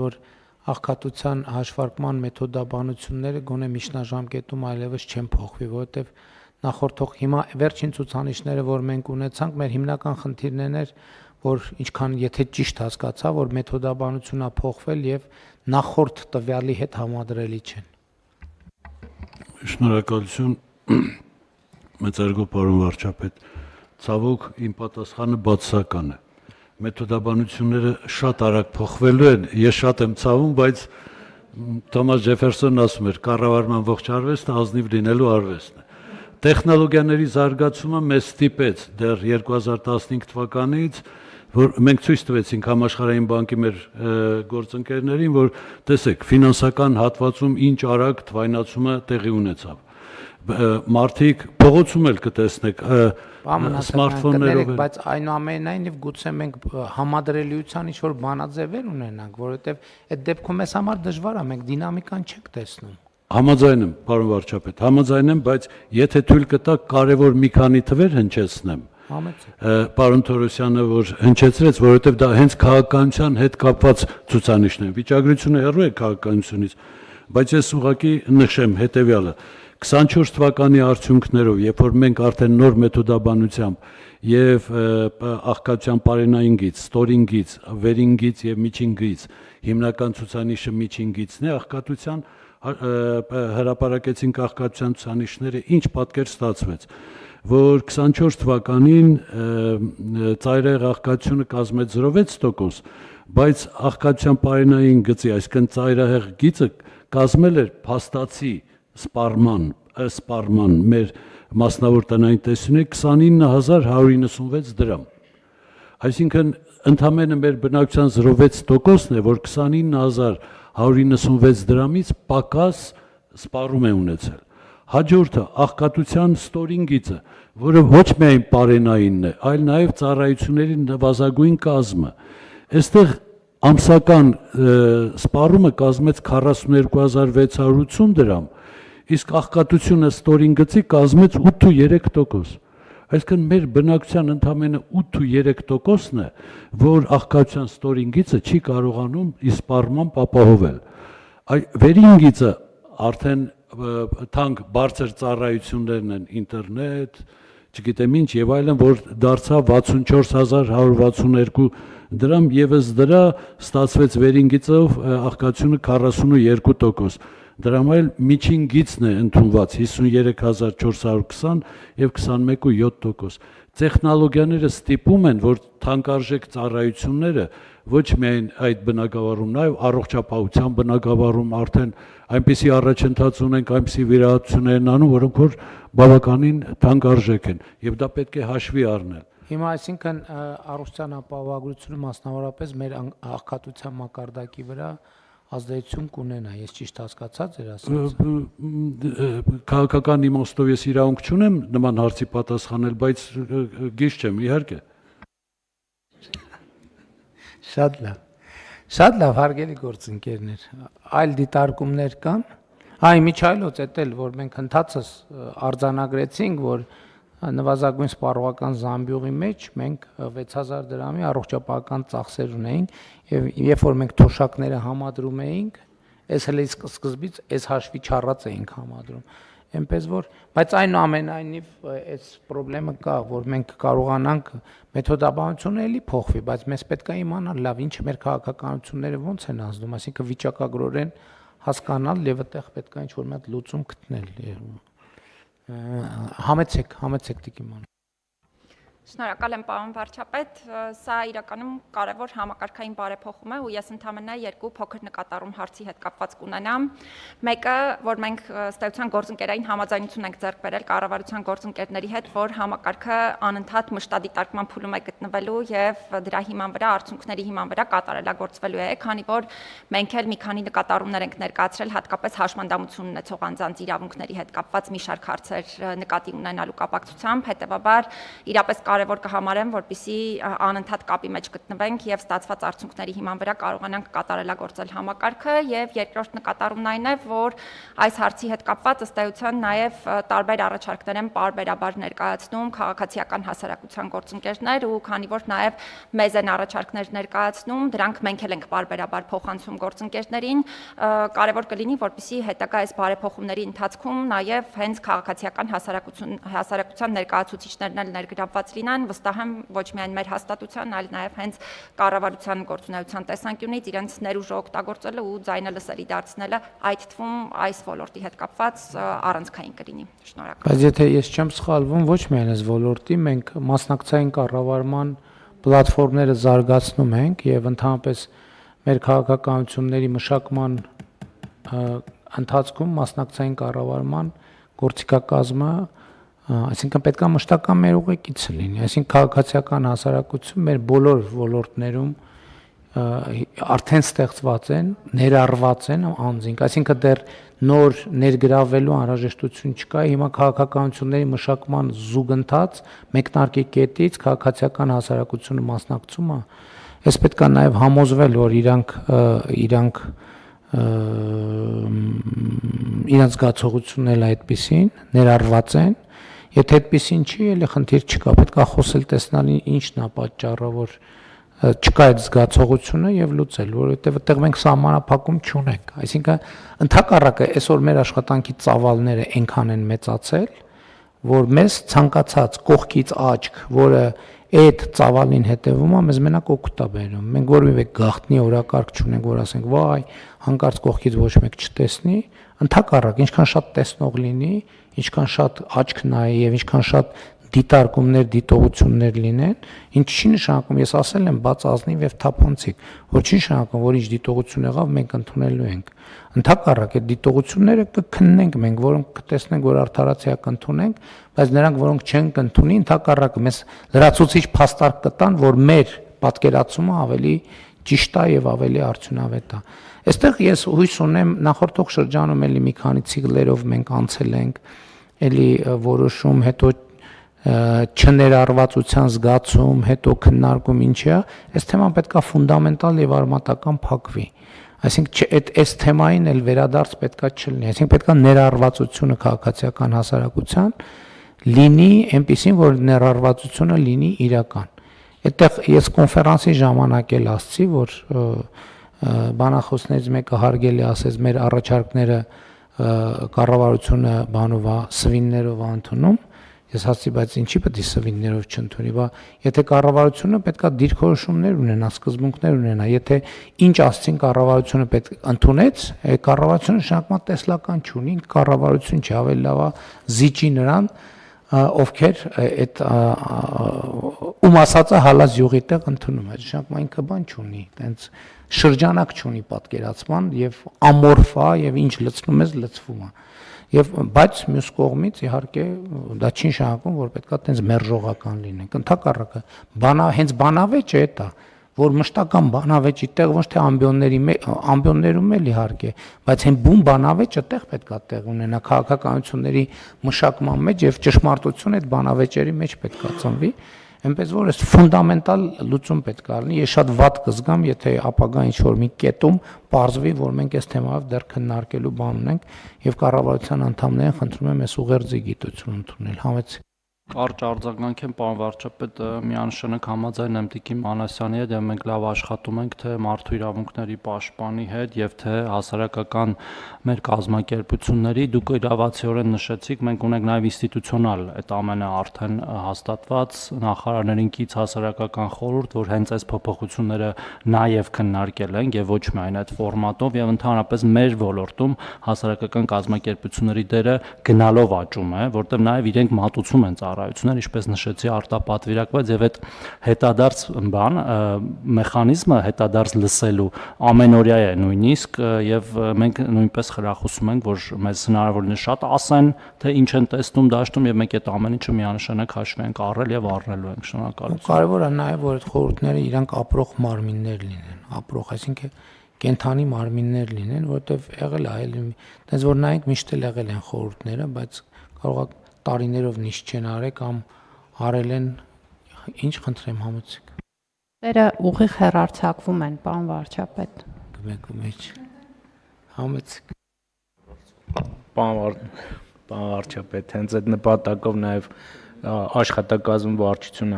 որ աղքատության հաշվարկման մեթոդաբանությունները գոնե միջնաժամկետում այլևս չեն փոխվի, որովհետև նախորդող հիմա վերջին ցուցանիշները, որ մենք ունեցանք, մեր հիմնական խնդիրներն էր, որ ինչքան եթե ճիշտ հասկացա, որ մեթոդաբանությունն է փոխվել եւ նախորդ տվյալի հետ համադրելի չեն։ Շնորհակալություն, մեծարգո պարոն վարչապետ, ցավոք իմ պատասխանը բացասական է։ Մեթոդաբանությունները շատ արագ փոխվելու են, ես շատ եմ ցավում, բայց Թոմաս Ջեֆերսոնն ասում էր, կառավարման ողջ արվեստը ազնիվ լինելու արվեստն է։ Տեխնոլոգիաների զարգացումը մեզ ստիպեց դեռ 2015 թվականից, որ մենք ցույց տվեցինք Համաշխարհային բանկի մեր գործընկերներին, որ տեսեք, ֆինանսական հատվածում ինչ արագ թվայնացումը տեղի ունեցավ։ Մարդիկ փողոցում էլ կտեսնեք սմարթֆոններով, բայց այնուամենայնիվ գուցե մենք համադրելիության ինչ-որ բանաձևեր ունենանք, որովհետև այդ դեպքում մեզ համար դժվար է, մենք դինամիկան չենք տեսնում։ Համաձայն եմ, պարոն վարչապետ, համաձայն եմ, բայց եթե թույլ կտաք կարևոր մի քանի թվեր հնչեցնեմ։ Պարոն Թորոսյանը որ հնչեցրեց, որովհետև դա հենց քաղաքականության հետ կապված ցուցանիշն է։ Վիճակագրությունը հեռու է քաղաքականությունից, բայց ես ուղղակի նշեմ հետևյալը։ 24 թվականի արդյունքներով, երբ որ մենք արդեն նոր մեթոդաբանությամբ եւ աղքատության պարենային գիծ, ստորին գիծ, վերին գիծ եւ միջին գիծ, հիմնական ցուցանիշը միջին գիծն է, աղքատության հրապարակեցին աղքատության ցուցանիշները, ինչ պատկեր ստացվեց, որ 24 թվականին ծայրահեղ աղքատությունը կազմեց 0.6%, բայց աղքատության պարենային գծի, այսինքն ծայրահեղ գիծը կազմել էր փաստացի սպառման մեր մասնավոր տնային տեսությունների 29196 դրամ։ Այսինքն ընդամենը մեր բնակչության 0.6%-ն է, որ 29196 դրամից պակաս սպառում է ունեցել։ Հաջորդը աղքատության ստորին գիծը, որը ոչ միայն պարենայինն է, այլ նաև ծառայությունների նվազագույն կազմը։ Այստեղ ամսական սպառումը կազմեց 42680 դրամ, իսկ աղքատությունը ստորին գծի կազմեց 8.3%։ Այսինքն մեր բնակչության ընդամենը 8.3%-ն է, որ աղքատության ստորին գիծը չի կարողանում իր սպառմամբ ապահովել։ Վերին գիծը արդեն թանկ բարձր ծառայություններն են, ինտերնետ, չգիտեմ ինչ եւ այլն, որ դարձավ 64162 դրամ, եւս դրա ստացվեց վերին գիծով աղքատությունը 42%։ Դրամ այլ միջին գիծն է ընդունված 53420 եւ 21.7%։ Տեխնոլոգիաները ստիպում են, որ թանկարժեք ծառայությունները ոչ միայն այդ բնակավարում, նաև առողջապահության բնակավարում արդեն այնպիսի առաջընթաց ունենք, այնպիսի վիրահատություններ են անում, որոնք որ բավականին թանկարժեք են, եւ դա պետք է հաշվի առնել։ Հիմա այսինքն առողջության ապահովագրությունը մասնավորապես մեր աղքատության մակարդակի վրա ազդեցություն կունենա, ես ճիշտ հասկացա ձեր ասածը։ Քաղաքական իմաստով ես իրավունք չունեմ նման հարցի պատասխանել, բայց գիժ չեմ, իհարկե։ Շատ լավ, հարգելի գործընկերներ, այլ դիտարկումներ կան։ Միջայլոց էտել, որ մենք ընդհանրապես արձանագրեցինք, որ նվազագույն սպառողական զամբյուղի մեջ մենք 6000 դրամի առողջապահական ծախսեր ունեինք եւ երբ որ մենք թոշակները համադրում էինք, այս հենց սկզբից այս հաշվի չառած էինք համադրում։ Այնպես որ, բայց այնուամենայնիվ այս խնդրեմը կա, որ մենք կարողանանք մեթոդաբանությունը էլի փոխվի, բայց մեզ պետք է իմանալ լավ ինչը մեր քաղաքականությունները ոնց են ազդում, այսինքն վիճակագրորեն հասկանալ եւ այդտեղ պետք է ինչ-որ մի հատ լուծում գտնել։ Համեցեք Տիկիման։ Շնորհակալ եմ պարոն վարչապետ, սա իրականում կարևոր համակարգային բարեփոխում է ու ես ընդհանրապես երկու փոքր նկատառում հարցի հետ կապված կունենամ։ Մեկը, որ մենք ստեղծության գործընկերային համաձայնություն ենք ձեռք բերել կառավարության գործընկերների հետ, որ համակարգը անընդհատ մշտադիտարկման փուլում է գտնվելու եւ դրա հիման վրա արդյունքների հիման վրա կատարելագործվելու է, քանի որ մենք էլ մի քանի նկատառումներ ենք ներկայացրել հատկապես հաշմանդամություն ունեցող անձանց իրավունքների հետ կապված մի շարք հարցեր նկատի ունենալու կապակցությամբ, հետեւաբար իրապես կարևոր կհամարեմ, որպեսզի անընդհատ կապի մեջ գտնվենք եւ ստացված արդյունքների հիման վրա կարողանանք կատարելագործել համակարգը եւ երկրորդ նկատառումն այն է, որ այս հարցի հետ կապված ըստ էության նաեւ տարբեր առաջարկներ են պարբերաբար ներկայացնում քաղաքացիական հասարակության գործընկերներ ու քանի որ նաեւ մեզ են առաջարկներ ներկայացնում, դրանք մենք էլ ենք պարբերաբար փոխանցում գործընկերներին, կարևոր կլինի, որպեսզի հետագա այս բարեփոխումների ընթացքում նաեւ հենց քաղաքացիական հասարակության ներկայացուցիչներն էլ ներգրավված լինեն, վստահ եմ ոչ միայն մեր հաստատության, այլ նաեւ հենց կառավարության գործունեության տեսանկյունից իրենց ներուժը օգտագործելը ու ձայնը լսելի դարձնելը, այդ թվում այս ոլորտի հետ կապված առանցքային կլինի։ Շնորհակալ։ Բայց եթե ես չեմ սխալվում, ոչ միայն այս ոլորտի, մենք մասնակցային կառավարման պլատֆորմները զարգացնում ենք եւ ընդհանրապես մեր քաղաքականությունների մշակման ընթացքում մասնակցային կառավարման գործիքակազմը, այսինքն պետք է մշտական մեր ուղեկիցը լինի, այսինքն քաղաքացիական հասարակություն մեր բոլոր ոլորտներում արդեն ստեղծված են, ներառված են անձինք, այսինքն դեռ նոր ներգրավելու անհրաժեշտություն չկա, հիմա քաղաքականությունների մշակման զուգընթաց մեկնարկի կետից քաղաքացիական հասարակությունը մասնակցում է, ես պետք է նաև համոզվել, որ իրանք իրենց զգացողությունն էլ այդպեսին ներառված են, եթե այդպեսին չի, ելի խնդիր չկա, պետք է խոսել տեսնել ինչն է պատճառը, որ չկա այդ զգացողությունը եւ լուծել, որովհետեւ այդտեղ մենք սահմանափակում չունենք, այսինքն ընդհակառակը այսօր մեր աշխատանքի ծավալները այնքան են մեծացել, որ մեզ ցանկացած կողքից աչք, որը այդ ծավալին հետևում է, մեզ մենակ օգուտ է բերում։ Մենք որևէ գաղտնի օրակարգ չունենք, որ ասենք, վայ, հանկարծ կողքից ոչ մեկ չտեսնի, ընդհակառակ, ինչքան շատ տեսնող լինի, ինչքան շատ աչք նայի եւ ինչքան շատ դիտարկումներ, դիտողություններ լինեն, ինչ չի նշանակում, ես ասել եմ բաց ազնիվ եւ թափանցիկ, որ չի նշանակում, որ ինչ դիտողություն եղավ, մենք ընդունելու ենք։ Ընդհակառակ այդ դիտողությունները կքննենք մենք, որոնք կտեսնենք, որ արդարացիա կընդունենք, բայց նրանք, որոնք չեն կընդունի, ընդհակառակը մեզ լրացուցիչ փաստարկ կտան, որ մեր պատկերացումը ավելի ճիշտ է եւ ավելի արդյունավետ է։ Այստեղ ես հույս ունեմ նախորդող շրջանում էլի մի քանի ցիկլերով մենք անցել ենք, էլի որոշում, հետո չներառվածության զգացում, հետո քննարկում ինչի է, այս թեման պետք է ֆունդամենտալ եւ արմատական փակվի։ Այսինքն այս թեմային էլ վերադարձ պետքա չլինի, այսինքն պետքա ներառվածությունը քաղաքացիական հասարակության լինի այնպեսին, որ ներառվածությունը լինի իրական։ Այդտեղ ես կոնֆերանսի ժամանակ էլ ասացի, որ բանախոսներից մեկը հարգելի ասեց մեր առաջարկները կառավարությունը բանով է սվիններով ընդունում, ես ասացի, բայց ինչի պետք է սվիններով չընդունի, բա եթե կառավարությունը պետքա դիրքորոշումներ ունենա, սկզբունքներ ունենա, եթե ինչ ասցին կառավարությունը պետք ընդունեց, կառավարությունը նշանակում է տեսլական չունի, կառավարություն չի, ավելի լավ է զիջի նրան, ովքեր այդ ում ասածը հալած յուղի տեղ ընդունում է, նշանակում է ինքը բան չունի, տենց շրջանակ չունի պատկերացման եւ ամորֆա եւ ինչ լցնում ես լցվում է։ Եվ բայց մյուս կողմից իհարկե դա չի նշանակում, որ պետքա տենց մերժողական լինենք։ Ընդհակառակը հենց բանավեճը է դա, որ մշտական բանավեճի տեղ ոչ թե ամբիոններում էլ իհարկե, բայց հեն բուն բանավեճը տեղ պետքա տեղ ունենա քաղաքականությունների մշակման մեջ եւ ճշմարտությունը այդ բանավեճերի մեջ պետքա ծնվի, այնպես որ այս ֆունդամենտալ լուծում պետք է լինի։ Ես շատ վատ կզգամ, եթե ապագա ինչ-որ մի կետում պարզվի, որ մենք այս թեմայով դեռ քննարկելու բան ունենք եւ կառավարության անդամներին խնդրում եմ այս ուղերձի գիտություն ընդունել։ Համեցեք։ Կարճ արձագանք եմ, պարոն վարչապետ, միանշանակ համաձայն եմ Տիկին Մանասյանի հետ, եւ մենք լավ աշխատում ենք թե մարդու իրավունքների պաշտպանի հետ եւ թե հասարակական մեր կազմակերպությունների, դուք իրավացիորեն նշեցիք, մենք ունենք նաեւ ինստիտուցիոնալ այդ ամենը արդեն հաստատված նախարարներին կից հասարակական խորհուրդ, որ հենց այս փոփոխությունները նաեւ քննարկել են եւ ոչ միայն այդ ֆորմատով եւ ընդհանրապես մեր ոլորտում հասարակական կազմակերպությունների դերը գնալով աճում է, որտեղ նաեւ իրենք մատուցում են ծառայություններ, ինչպես նշեցի, արտապատվիրակված եւ այդ հետադարձ բան մեխանիզմը հետադարձ լսելու ամենօրյա է նույնիսկ եւ մենք նույնպես խրախուսում ենք, որ մեզ հնարավորինս շատ ասեն, թե ինչ են տեսնում դաշտում եւ մենք այդ ամեն ինչը միանշանակ հաշվի ենք առել եւ առնելու ենք։ Շնորհակալություն։ Կարևոր է նաեւ, որ այդ խորհուրդները իրանք ապրող մարմիններ լինեն, ապրող, այսինքն կենթանի մարմիններ լինեն, որովհետեւ եղել է այլ այնպես որ նայենք միշտ էլ եղել են խորհուրդները, բայց կարող է տարիներով նիշ չեն արել կամ արել են Ինչ խնդրեմ համեցեք։ Տերը ուղիղ հեռարձակվում են, պարոն վարչապետ։ Գմեք ու մեջ։ Համեցեք։ Պարոն վարչապետ, հենց այդ նպատակով նաև աշխատակազմի վարչությունը